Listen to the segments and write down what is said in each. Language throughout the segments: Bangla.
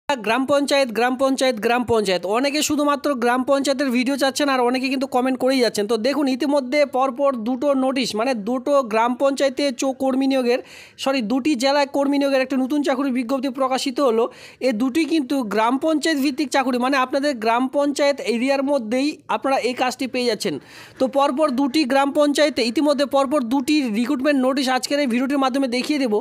গ্রাম পঞ্চায়েত গ্রাম পঞ্চায়েত গ্রাম পঞ্চায়েত অনেকে শুধুমাত্র গ্রাম পঞ্চায়েতের ভিডিও চাচ্ছেন আর অনেকে কিন্তু কমেন্ট করেই যাচ্ছেন। তো দেখুন ইতিমধ্যে পরপর দুটো নোটিশ মানে দুটো গ্রাম পঞ্চায়েতে কর্মী নিয়োগের দুটি জেলায় কর্মী নিয়োগের একটা নতুন চাকরির বিজ্ঞপ্তি প্রকাশিত হলো। এই দুটি কিন্তু গ্রাম পঞ্চায়েত ভিত্তিক চাকরি, মানে আপনাদের গ্রাম পঞ্চায়েত এরিয়ার মধ্যেই আপনারা এই কাজটি পেয়ে যাচ্ছেন। তো পরপর দুটি গ্রাম পঞ্চায়েতে ইতিমধ্যে পরপর দুটি রিক্রুটমেন্ট নোটিশ আজকের এই ভিডিওটির মাধ্যমে দেখিয়ে দেবো,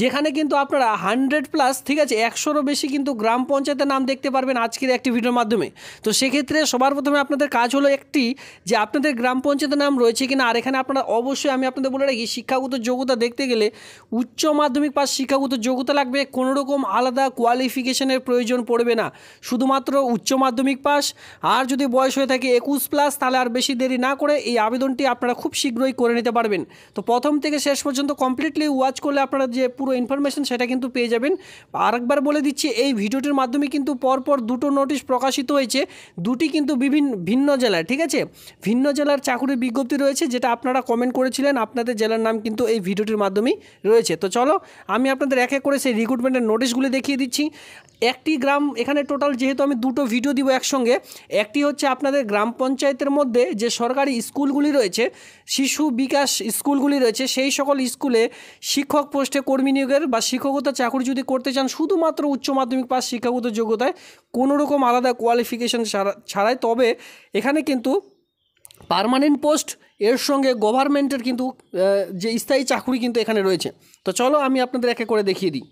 যেখানে কিন্তু আপনারা 100+, ঠিক আছে, 100-রও বেশি কিন্তু গ্রাম পঞ্চায়েতের নাম দেখতে পারবেন আজকের একটি ভিডিওর মাধ্যমে। তো সেক্ষেত্রে সবার প্রথমে আপনাদের কাজ হলো একটি, যে আপনাদের গ্রাম পঞ্চায়েতের নাম রয়েছে কিনা। আর এখানে আপনারা অবশ্যই আমি আপনাদের বলে রাখি, শিক্ষাগত যোগ্যতা দেখতে গেলে উচ্চ মাধ্যমিক পাস শিক্ষাগত যোগ্যতা লাগবে, কোনো রকম আলাদা কোয়ালিফিকেশনের প্রয়োজন পড়বে না, শুধুমাত্র উচ্চ মাধ্যমিক পাস। আর যদি বয়স হয়ে থাকে 21+, তাহলে আর বেশি দেরি না করে এই আবেদনটি আপনারা খুব শীঘ্রই করে নিতে পারবেন। তো প্রথম থেকে শেষ পর্যন্ত কমপ্লিটলি ওয়াচ করলে আপনারা যে পুরো ইনফরমেশন সেটা কিন্তু পেয়ে যাবেন। আরেকবার বলে দিচ্ছি, এই ভিডিওটির মাধ্যমে কিন্তু পরপর দুটো নোটিশ প্রকাশিত হয়েছে, দুটি কিন্তু ভিন্ন জেলায়, ঠিক আছে, ভিন্ন জেলার চাকরির বিজ্ঞপ্তি রয়েছে, যেটা আপনারা কমেন্ট করেছিলেন, আপনাদের জেলার নাম কিন্তু এই ভিডিওটির মাধ্যমেই রয়েছে। তো চলো আমি আপনাদের এক এক করে সেই রিক্রুটমেন্টের নোটিশগুলি দেখিয়ে দিচ্ছি। একটি গ্রাম, এখানে টোটাল যেহেতু আমি দুটো ভিডিও দিব একসঙ্গে, একটি হচ্ছে আপনাদের গ্রাম পঞ্চায়েতের মধ্যে যে সরকারি স্কুলগুলি রয়েছে, শিশু বিকাশ স্কুলগুলি রয়েছে, সেই সকল স্কুলে শিক্ষক পোস্টে কর্মী নিয়োগের বা শিক্ষকতা চাকরি যদি করতে চান শুধুমাত্র উচ্চ মাধ্যমিক পাস শিক্ষাগত যোগ্যতায়, কোনো রকম আলাদা কোয়ালিফিকেশন ছাড়াই, তবে এখানে কিন্তু পার্মানেন্ট পোস্ট এর সঙ্গে গভর্নমেন্টের কিন্তু যে স্থায়ী চাকরি কিন্তু এখানে রয়েছে। তো চলো আমি আপনাদের এক এক করে দেখিয়ে দিই।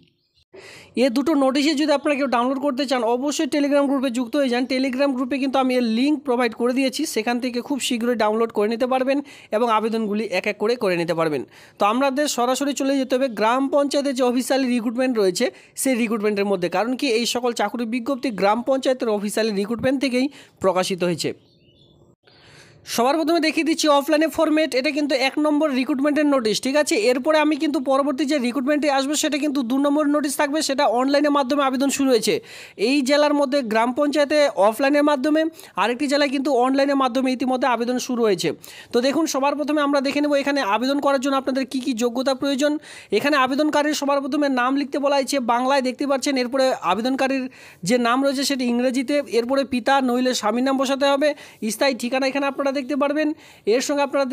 এ দুটো নোটিশে যদি আপনারা কেউ ডাউনলোড করতে চান অবশ্যই টেলিগ্রাম গ্রুপে যুক্ত হয়ে যান। টেলিগ্রাম গ্রুপে কিন্তু আমি এর লিঙ্ক প্রোভাইড করে দিয়েছি, সেখান থেকে খুব শীঘ্রই ডাউনলোড করে নিতে পারবেন এবং আবেদনগুলি এক এক করে নিতে পারবেন। তো আমাদের সরাসরি চলে যেতে হবে গ্রাম পঞ্চায়েতের যে অফিসিয়ালি রিক্রুটমেন্ট রয়েছে সেই রিক্রুটমেন্টের মধ্যে, কারণ কি এই সকল চাকরির বিজ্ঞপ্তি গ্রাম পঞ্চায়েতের অফিসিয়ালি রিক্রুটমেন্ট থেকেই প্রকাশিত হয়েছে। সবার প্রথমে দেখিয়ে দিচ্ছি অফলাইনে ফরম্যাট, এটা কিন্তু 1 নম্বর রিক্রুটমেন্টের নোটিশ, ঠিক আছে। এরপরে আমি কিন্তু পরবর্তী যে রিক্রুটমেন্টে আসবে সেটা কিন্তু 2 নম্বর নোটিশ থাকবে, সেটা অনলাইনের মাধ্যমে আবেদন শুরু হয়েছে। এই জেলার মধ্যে গ্রাম পঞ্চায়েতে অফলাইনের মাধ্যমে, আরেকটি জেলায় কিন্তু অনলাইনের মাধ্যমে ইতিমধ্যে আবেদন শুরু হয়েছে। তো দেখুন সবার প্রথমে আমরা দেখে নেব এখানে আবেদন করার জন্য আপনাদের কী কী যোগ্যতা প্রয়োজন। এখানে আবেদনকারীর সবার প্রথমে নাম লিখতে বলা হয়েছে, বাংলায় দেখতে পাচ্ছেন। এরপরে আবেদনকারীর যে নাম রয়েছে সেটি ইংরেজিতে, এরপরে পিতা নইলে স্বামীর নাম বসাতে হবে। স্থায়ী ঠিকানা এখানে আপনারা দেখতে পারবেন। এর সঙ্গে আপনারা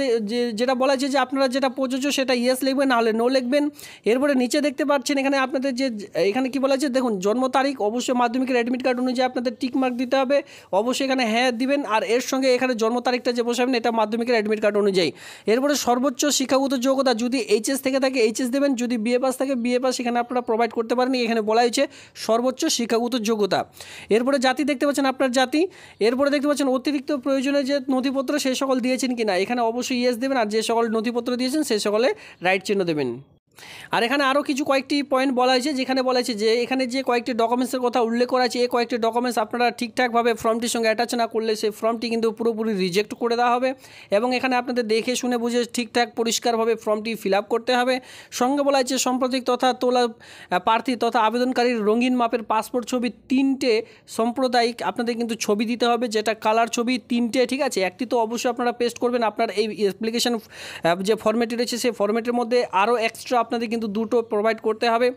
যেটা বলা আছে যে আপনারা যেটা প্রযোজ্য সেটা ইয়েস লিখবেন, নাহলে নো লিখবেন। এরপরে নিচে দেখতে পাচ্ছেন এখানে আপনাদের যে এখানে কি বলা আছে দেখুন, জন্ম তারিখ অবশ্যই মাধ্যমিকের অ্যাডমিট কার্ড অনুযায়ী আপনাদের টিক মার্ক দিতে হবে, অবশ্যই এখানে হ্যাঁ দিবেন। আর এর সঙ্গে এখানে জন্ম তারিখটা যে বসাবেন এটা মাধ্যমিকের অ্যাডমিট কার্ড অনুযায়ী। এরপরে সর্বোচ্চ শিক্ষাগত যোগ্যতা যদি এইচএস থেকে থাকে এইচএস দেবেন, যদি বিএ পাস থাকে বিএ পাস এখানে আপনারা প্রোভাইড করতে পারেন, এখানে বলা হয়েছে সর্বোচ্চ শিক্ষাগত যোগ্যতা। এরপরে জাতি দেখতে পাচ্ছেন আপনার জাতি। এরপরে দেখতে পাচ্ছেন অতিরিক্ত প্রয়োজনীয় যে নথিপত্র সেই সকল দিয়েছেন কিনা, এখানে অবশ্যই ইয়েস দেবেন, আর যে সকল নথিপত্র দিয়েছেন সেই সকলে রাইট চিহ্ন দেবেন। আর এখানে আরও কিছু কয়েকটি পয়েন্ট বলা হয়েছে, যেখানে বলা হয়েছে যে এখানে যে কয়েকটি ডকুমেন্টসের কথা উল্লেখ করা আছে, এই কয়েকটি ডকুমেন্টস আপনারা ঠিকঠাকভাবে ফর্মটির সঙ্গে অ্যাটাচ না করলে সেই ফর্মটি কিন্তু পুরোপুরি রিজেক্ট করে দেওয়া হবে। এবং এখানে আপনাদের দেখে শুনে বুঝে ঠিকঠাক পরিষ্কারভাবে ফর্মটি ফিল আপ করতে হবে। সঙ্গে বলা হয়েছে সাম্প্রতিক তথা তোলা প্রার্থী তথা আবেদনকারীর রঙিন মাপের পাসপোর্ট ছবি 3টে সাম্প্রদায়িক আপনাদের কিন্তু ছবি দিতে হবে, যেটা কালার ছবি 3টে, ঠিক আছে। একটি তো অবশ্যই আপনারা পেস্ট করবেন আপনার এই অ্যাপ্লিকেশন যে ফর্মেটটি রয়েছে সেই ফর্মেটের মধ্যে, আরও এক্সট্রা আপনাদের কিন্তু 2টো প্রোভাইড করতে হবে,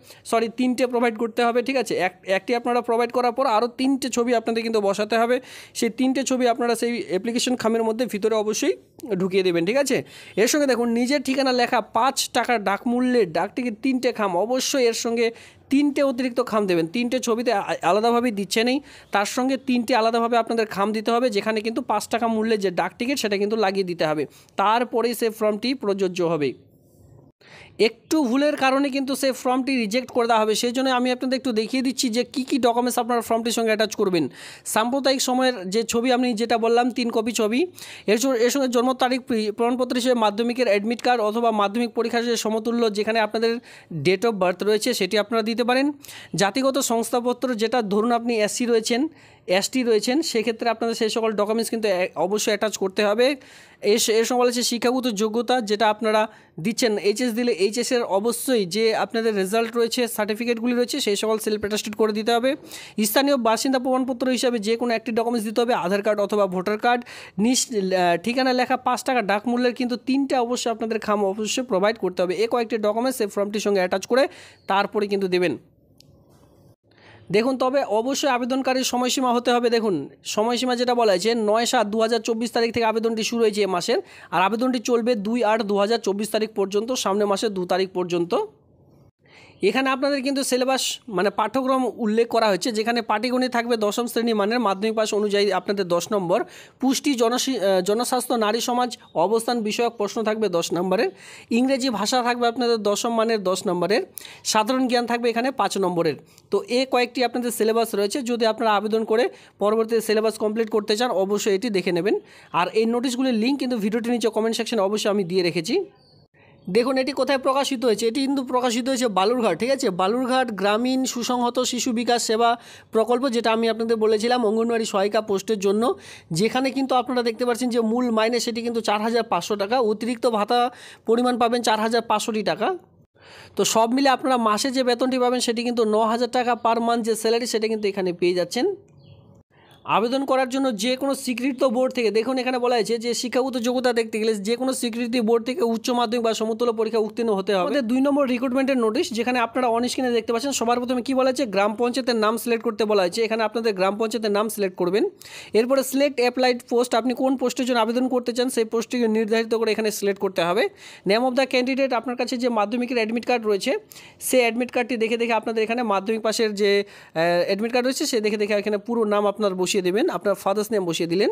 3টে প্রোভাইড করতে হবে, ঠিক আছে। একটি আপনারা প্রোভাইড করার পর আরও 3টে ছবি আপনাদের কিন্তু বসাতে হবে। সেই 3টে ছবি আপনারা সেই অ্যাপ্লিকেশন খামের মধ্যে ভিতরে অবশ্যই ঢুকিয়ে দেবেন, ঠিক আছে। এর সঙ্গে দেখুন নিজের ঠিকানা লেখা 5 টাকার ডাক মূল্যের ডাকটিকিট 3টে খাম, অবশ্যই এর সঙ্গে 3টে অতিরিক্ত খাম দেবেন। 3টে ছবিতে আলাদাভাবে দিচ্ছে নেই, তার সঙ্গে 3টে আলাদাভাবে আপনাদের খাম দিতে হবে, যেখানে কিন্তু 5 টাকা মূল্যের যে ডাক টিকিট সেটা কিন্তু লাগিয়ে দিতে হবে, তারপরেই সে ফর্মটি প্রযোজ্য হবে। একটু ভুলের কারণে কিন্তু সেই ফর্মটি রিজেক্ট করে দেওয়া হবে, সেই জন্য আমি আপনাদের একটু দেখিয়ে দিচ্ছি যে কী কী ডকুমেন্টস আপনারা ফর্মটির সঙ্গে অ্যাটাচ করবেন। সাম্প্রদায়িক সময়ের যে ছবি আমি যেটা বললাম 3 কপি ছবি, এর সঙ্গে জন্ম তারিখ প্রমাণপত্র হিসেবে মাধ্যমিকের অ্যাডমিট কার্ড অথবা মাধ্যমিক পরীক্ষার যে সমতুল্য যেখানে আপনাদের ডেট অফ বার্থ রয়েছে সেটি আপনারা দিতে পারেন। জাতিগত সংস্থাপত্র, যেটা ধরুন আপনি এসসি রয়েছেন এসটি রয়েছেন, সেক্ষেত্রে আপনাদের সেই সকল ডকুমেন্টস কিন্তু অবশ্যই অ্যাটাচ করতে হবে। এর সঙ্গে বলেছে শিক্ষাগত যোগ্যতা, যেটা আপনারা দিচ্ছেন এইচএস দিলে এইচএসের অবশ্যই যে আপনাদের রেজাল্ট রয়েছে সার্টিফিকেটগুলি রয়েছে সেই সকল সেলফ অ্যাটাস্টেড করে দিতে হবে। স্থানীয় বাসিন্দা প্রমাণপত্র হিসাবে যে কোনো একটি ডকুমেন্টস দিতে হবে, আধার কার্ড অথবা ভোটার কার্ড। ঠিকানা লেখা 5 টাকা ডাক মূল্যের কিন্তু 3টে অবশ্যই আপনাদের খাম অবশ্যই প্রোভাইড করতে হবে। এই কয়েকটি ডকুমেন্টস এই ফর্মটির সঙ্গে অ্যাটাচ করে তারপরে কিন্তু দেবেন। দেখুন, তবে অবশ্যই আবেদনকারীর সময়সীমা হতে হবে। দেখুন, সময়সীমা যেটা বলা হয়েছে 9/7/2024 তারিখ থেকে আবেদনটি শুরু হয়েছে এ মাসের, আর আবেদনটি চলবে 2/8/2024 তারিখ পর্যন্ত, সামনের মাসের 2 তারিখ পর্যন্ত। এখানে আপনাদের কিন্তু সিলেবাস মানে পাঠ্যক্রম উল্লেখ করা হয়েছে, যেখানে পাটিগণিত থাকবে 10ম শ্রেণী মানের মাধ্যমিক পাস অনুযায়ী আপনাদের 10 নম্বর, পুষ্টি, জনস্বাস্থ্য, নারী সমাজ, অবস্থান বিষয়ক প্রশ্ন থাকবে 10 নম্বরের, ইংরেজি ভাষা থাকবে আপনাদের 10ম মানের 10 নম্বরের, সাধারণ জ্ঞান থাকবে এখানে 5 নম্বরের। তো এই কয়েকটি আপনাদের সিলেবাস রয়েছে। যদি আপনারা আবেদন করে পরবর্তীতে সিলেবাস কমপ্লিট করতে চান, অবশ্যই এটি দেখে নেবেন। আর এই নোটিশগুলির লিঙ্ক কিন্তু ভিডিওটির নিচে কমেন্ট সেকশনে অবশ্যই আমি দিয়ে রেখেছি। দেখুন, এটি কোথায় প্রকাশিত হয়েছে? এটি কিন্তু প্রকাশিত হয়েছে বালুরঘাট, ঠিক আছে, বালুরঘাট গ্রামীণ সুসংহত শিশু বিকাশ সেবা প্রকল্প, যেটা আমি আপনাদের বলেছিলাম অঙ্গনওয়াড়ি সহায়িকা পোস্টের জন্য, যেখানে কিন্তু আপনারা দেখতে পাচ্ছেন যে মূল মাইনে সেটি কিন্তু 4,500 টাকা, অতিরিক্ত ভাতা পরিমাণ পাবেন 4,500 টাকা। তো সব মিলে আপনারা মাসে যে বেতনটি পাবেন সেটি কিন্তু 9,000 টাকা পার মান্থ, যে স্যালারি সেটা কিন্তু এখানে পেয়ে যাচ্ছেন। আবেদন করার জন্য যে কোনো স্বীকৃত বোর্ড থেকে, দেখুন এখানে বলা হয়েছে যে শিক্ষাগত যোগ্যতা দেখতে গেলে যে কোনো স্বীকৃতি বোর্ড থেকে উচ্চ মাধ্যমিক বা সমতুল্য পরীক্ষা উত্তীর্ণ হতে হবে। আমাদের 2 নম্বর রিক্রুটমেন্টের নোটিশ, যেখানে আপনারা অন স্ক্রিনে দেখতে পাচ্ছেন। সবার প্রথমে কি বলা হয়েছে? গ্রাম পঞ্চায়েতের নাম সিলেক্ট করতে বলা হয়েছে। এখানে আপনাদের গ্রাম পঞ্চায়েতের নাম সিলেক্ট করবেন। এরপরে সিলেক্ট অ্যাপ্লাইড পোস্ট, আপনি কোন পোস্টের জন্য আবেদন করতে চান সেই পোস্টটিকে নির্ধারিত করে এখানে সিলেক্ট করতে হবে। নেম অফ দ্য ক্যান্ডিডেট, আপনার কাছে যে মাধ্যমিকের অ্যাডমিট কার্ড রয়েছে সেই অ্যাডমিট কার্ডটি দেখে দেখে আপনাদের এখানে মাধ্যমিক পাশের যে অ্যাডমিট কার্ড রয়েছে সে দেখে দেখে এখানে পুরো নাম আপনার বসিয়ে দেবেন। আপনার ফাদার্স নেম বসিয়ে দিলেন,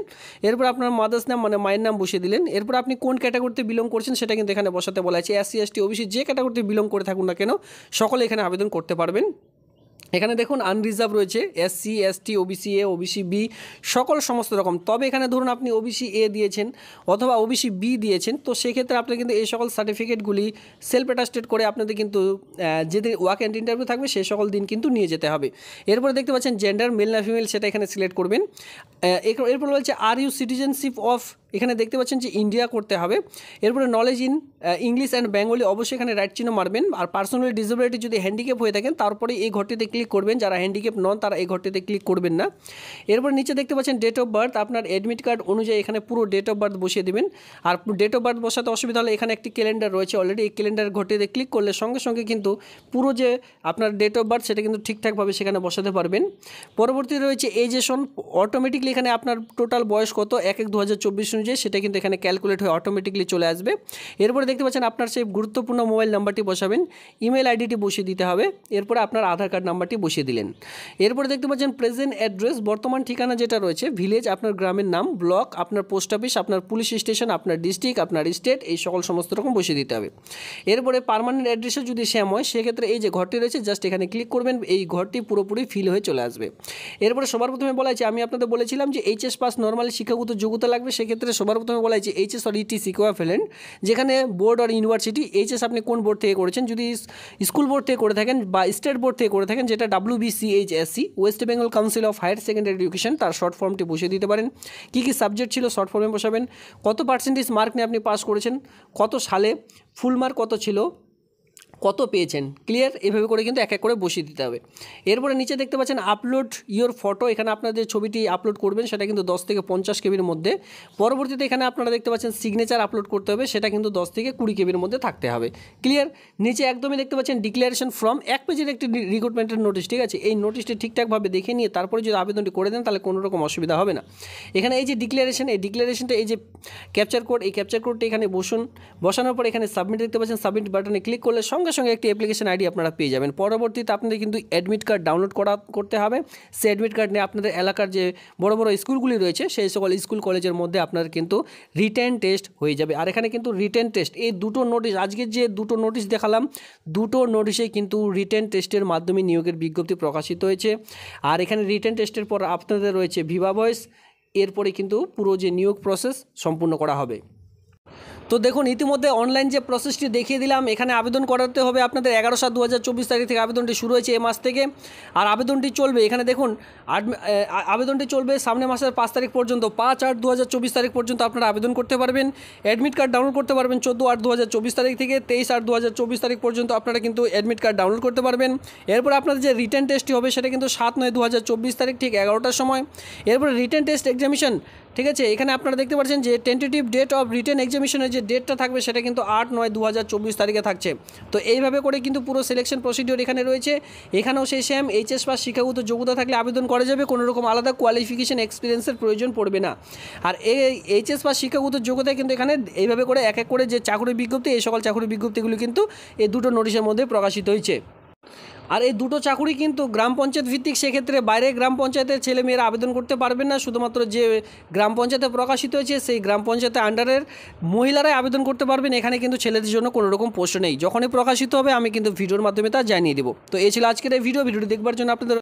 এরপর আপনার মাদার্স নেম মানে মায়ের নাম বসিয়ে দিলেন। এরপর আপনি কোন ক্যাটাগরিতে বিলং করছেন সেটা কিন্তু এখানে বসাতে বলা আছে। SC ST OBC যে ক্যাটাগরিতে বিলং করে থাকুন না কেন সকলে এখানে আবেদন করতে পারবেন। এখানে দেখুন আনরিজার্ভ রয়েছে, SC ST OBC A OBC B সকল সমস্ত রকম। তবে এখানে ধরুন আপনি OBC A দিয়েছেন অথবা OBC B দিয়েছেন, তো সেক্ষেত্রে আপনি কিন্তু এই সকল সার্টিফিকেটগুলি সেলফ অ্যাটাস্টেড করে আপনাদের কিন্তু যেদিন ওয়াক অ্যান্ড ইন্টারভিউ থাকবে সেই সকল দিন কিন্তু নিয়ে যেতে হবে। এরপরে দেখতে পাচ্ছেন জেন্ডার, মেল না ফিমেল সেটা এখানে সিলেক্ট করবেন। এরপর বলছে আর ইউ সিটিজেনশিপ অফ, এখানে দেখতে পাচ্ছেন যে ইন্ডিয়া করতে হবে। এরপরে knowledge in English and Bengali, অবশ্যই এখানে রাইট চিহ্ন মারবেন। আর পার্সোনাল ডিসেবিলিটি যদি হ্যান্ডিক্যাপ হয়ে থাকেন তারপরে এই ঘরটিতে ক্লিক করবেন, যারা হ্যান্ডিক্যাপ নন তারা এই ঘরটিতে ক্লিক করবেন না। এরপর নিচে দেখতে পাচ্ছেন ডেট অফ বার্থ, আপনার অ্যাডমিট কার্ড অনুযায়ী এখানে পুরো ডেট অফ বার্থ বসিয়ে দেবেন। আর ডেট অফ বার্থ বসাতে অসুবিধা হলে এখানে একটি ক্যালেন্ডার রয়েছে অলরেডি, এই ক্যালেন্ডার ঘরটিতে ক্লিক করলে সঙ্গে সঙ্গে কিন্তু পুরো যে আপনার ডেট অফ বার্থ সেটা কিন্তু ঠিকঠাকভাবে সেখানে বসাতে পারবেন। পরবর্তী রয়েছে এজেশন, অটোমেটিকলি এখানে আপনার টোটাল বয়স কত 1/1/2024 অনুযায়ী সেটা কিন্তু এখানে ক্যালকুলেট হয়ে অটোমেটিকলি চলে আসবে। এরপরে দেখতে পাচ্ছেন আপনার সেই গুরুত্বপূর্ণ মোবাইল নাম্বারটি বসাবেন, ইমেল আইডিটি বসিয়ে দিতে হবে, এরপরে আপনার আধার কার্ড নাম্বারটি বসিয়ে দিলেন। এরপরে দেখতে পাচ্ছেন প্রেজেন্ট অ্যাড্রেস, বর্তমান ঠিকানা যেটা রয়েছে, ভিলেজ আপনার গ্রামের নাম, ব্লক আপনার পোস্ট অফিস, আপনার পুলিশ স্টেশন, আপনার ডিস্ট্রিক্ট, আপনার স্টেট, এই সকল সমস্ত রকম বসিয়ে দিতে হবে। এরপরে পার্মানেন্ট অ্যাড্রেসও যদি সেম হয় সেক্ষেত্রে এই যে ঘরটি রয়েছে জাস্ট এখানে ক্লিক করবেন, এই ঘরটি পুরোপুরি ফিল হয়ে চলে আসবে। এরপরে সবার প্রথমে বলা হয়েছে, আমি আপনাদের বলেছিলাম যে HS পাস নর্মালি শিক্ষাগত যোগ্যতা লাগবে, সেক্ষেত্রে সবার প্রথমে বলা হয়েছে HS আর ETC ইকুইভ্যালেন্ট, যেখানে বোর্ড আর ইউনিভার্সিটি। HS আপনি কোন বোর্ড থেকে করেছেন, যদি স্কুল বোর্ড থেকে করে থাকেন বা স্টেট বোর্ড থেকে করে থাকেন, যেটা WBCHSC West Bengal council of higher secondary education, তার শর্ট ফর্মটি বসিয়ে দিতে পারেন। কী কী সাবজেক্ট ছিল শর্ট ফর্মে বসাবেন, কত পার্সেন্টেজ মার্ক নিয়ে আপনি পাস করেছেন, কত সালে, ফুল মার্ক কত ছিল, কত পেয়েছেন, ক্লিয়ার, এভাবে করে কিন্তু এক এক করে বসিয়ে দিতে হবে। এরপরে নিচে দেখতে পাচ্ছেন আপলোড ইওর ফটো, এখানে আপনার যে ছবিটি আপলোড করবেন সেটা কিন্তু 10 থেকে 50 কেবির মধ্যে। পরবর্তীতে এখানে আপনারা দেখতে পাচ্ছেন সিগনেচার আপলোড করতে হবে, সেটা কিন্তু 10 থেকে 20 কেবির মধ্যে থাকতে হবে, ক্লিয়ার। নিচে একদমই দেখতে পাচ্ছেন ডিক্লারেশন ফ্রম, 1 পেজের একটি রিক্রুটমেন্টের নোটিশ, ঠিক আছে। এই নোটিশটি ঠিকঠাকভাবে দেখে নিয়ে তারপরে যদি আবেদনটি করে দেন তাহলে কোনো রকম অসুবিধা হবে না। এখানে এই যে ডিক্লারেশন, এই ডিক্লারেশনটা এই যে ক্যাপচার কোড, এই ক্যাপচার কোডটি এখানে বসানোর পর এখানে সাবমিট দেখতে পাচ্ছেন, সাবমিট বাটনে ক্লিক করলে সঙ্গে সঙ্গে একটি অ্যাপ্লিকেশন আইডি আপনারা পেয়ে যাবেন। পরবর্তীতে আপনাদের কিন্তু অ্যাডমিট কার্ড ডাউনলোড করতে হবে। সেই অ্যাডমিট কার্ড নিয়ে আপনাদের এলাকার যে বড় বড় স্কুলগুলি রয়েছে সেই সকল স্কুল কলেজের মধ্যে আপনার কিন্তু রিটেন টেস্ট হয়ে যাবে। আর এখানে কিন্তু রিটেন টেস্ট, এই দুটো নোটিশ, আজকে যে দুটো নোটিশ দেখালাম, দুটো নোটিশে কিন্তু রিটেন টেস্টের মাধ্যমে নিয়োগের বিজ্ঞপ্তি প্রকাশিত হয়েছে। আর এখানে রিটেন টেস্টের পর আপনাদের রয়েছে ভিভা ভয়েস, এরপরে কিন্তু পুরো যে নিয়োগ প্রসেস সম্পূর্ণ করা হবে। তো দেখুন ইতিমধ্যে অনলাইন যে প্রসেসটি দেখিয়ে দিলাম, এখানে আবেদন করাতে হবে আপনাদের 11/7/2024 তারিখ থেকে আবেদনটি শুরু হয়েছে এ মাস থেকে। আর আবেদনটি চলবে, এখানে দেখুন আবেদনটি চলবে সামনে মাসের 5 তারিখ পর্যন্ত, 5/8/2024 তারিখ পর্যন্ত আপনারা আবেদন করতে পারবেন। অ্যাডমিট কার্ড ডাউনলোড করতে পারবেন 14/8/2024 তারিখ থেকে 23/8/2024 তারিখ পর্যন্ত আপনারা কিন্তু অ্যাডমিট কার্ড ডাউনলোড করতে পারবেন। এরপর আপনাদের যে রিটেন টেস্টটি হবে সেটা কিন্তু 7/9/2024 তারিখ ঠিক 11টার সময়। এরপরে রিটেন টেস্ট এক্সামিনেশন, ঠিক আছে। এখানে আপনারা দেখতে পাচ্ছেন যে টেন্টেটিভ ডেট অফ রিটেন এক্সামিনেশনের যে যে ডেটটা থাকবে সেটা কিন্তু 8/9/2024 তারিখে থাকছে। তো এইভাবে করে কিন্তু পুরো সিলেকশন প্রসিডিওর এখানে রয়েছে। এখানেও সেই সেম এইচএস পাস শিক্ষাগত যোগ্যতা থাকলে আবেদন করা যাবে, কোনো রকম আলাদা কোয়ালিফিকেশন এক্সপিরিয়েন্সের প্রয়োজন পড়বে না। আর এই এইচএস পাস শিক্ষাগত যোগ্যতায় কিন্তু এখানে এইভাবে করে এক এক করে যে চাকরি বিজ্ঞপ্তি, এই সকল চাকরি বিজ্ঞপ্তিগুলি কিন্তু এই দুটো নোটিশের মধ্যে প্রকাশিত হয়েছে। আর এই দুটো চাকুরি কিন্তু গ্রাম পঞ্চায়েত ভিত্তিক, সেক্ষেত্রে বাইরে গ্রাম পঞ্চায়েতের ছেলেমেয়েরা আবেদন করতে পারবেন না। শুধুমাত্র যে গ্রাম পঞ্চায়েতে প্রকাশিত হয়েছে সেই গ্রাম পঞ্চায়েতের আন্ডারের মহিলারাই আবেদন করতে পারবেন। এখানে কিন্তু ছেলেদের জন্য কোনো রকম পোস্ট নেই। যখনই প্রকাশিত হবে আমি কিন্তু ভিডিওর মাধ্যমে তা জানিয়ে দেবো। তো এই ছিল আজকের এই ভিডিওটি দেখবার জন্য আপনাদের